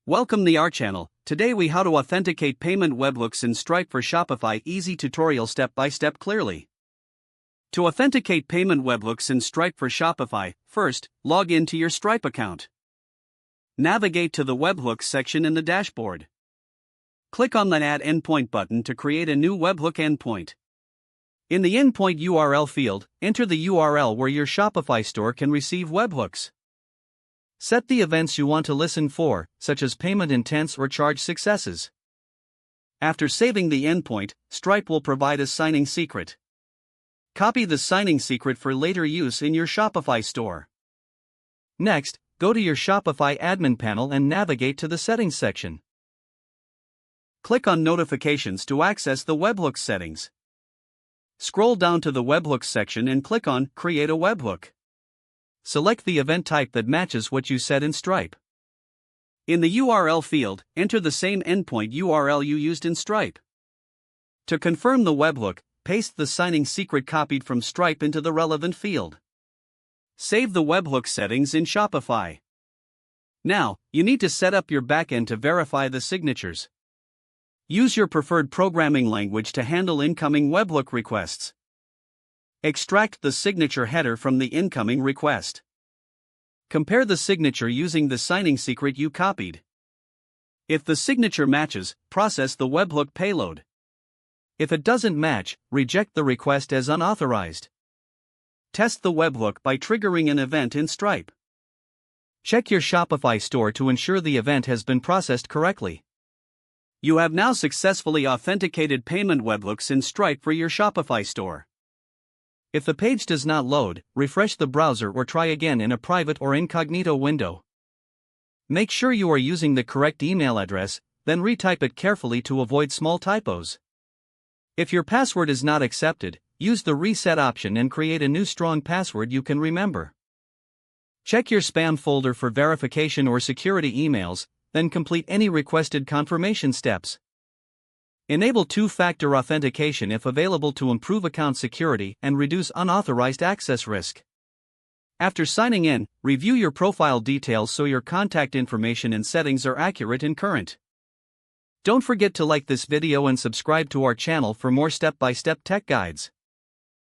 Welcome to our channel. Today we how to authenticate payment webhooks in Stripe for Shopify. Easy tutorial step by step clearly. To authenticate payment webhooks in Stripe for Shopify, first, log into your Stripe account. Navigate to the webhooks section in the dashboard. Click on the Add Endpoint button to create a new webhook endpoint. In the endpoint URL field, enter the URL where your Shopify store can receive webhooks. Set the events you want to listen for, such as payment intents or charge successes. After saving the endpoint, Stripe will provide a signing secret. Copy the signing secret for later use in your Shopify store. Next, go to your Shopify admin panel and navigate to the Settings section. Click on Notifications to access the webhooks settings. Scroll down to the webhooks section and click on Create a webhook. Select the event type that matches what you set in Stripe. In the URL field, enter the same endpoint URL you used in Stripe. To confirm the webhook, paste the signing secret copied from Stripe into the relevant field. Save the webhook settings in Shopify. Now, you need to set up your backend to verify the signatures. Use your preferred programming language to handle incoming webhook requests. Extract the signature header from the incoming request. Compare the signature using the signing secret you copied. If the signature matches, process the webhook payload. If it doesn't match, reject the request as unauthorized. Test the webhook by triggering an event in Stripe. Check your Shopify store to ensure the event has been processed correctly. You have now successfully authenticated payment webhooks in Stripe for your Shopify store. If the page does not load, refresh the browser or try again in a private or incognito window. Make sure you are using the correct email address, then retype it carefully to avoid small typos. If your password is not accepted, use the reset option and create a new strong password you can remember. Check your spam folder for verification or security emails, then complete any requested confirmation steps. Enable two-factor authentication if available to improve account security and reduce unauthorized access risk. After signing in, review your profile details so your contact information and settings are accurate and current. Don't forget to like this video and subscribe to our channel for more step-by-step tech guides.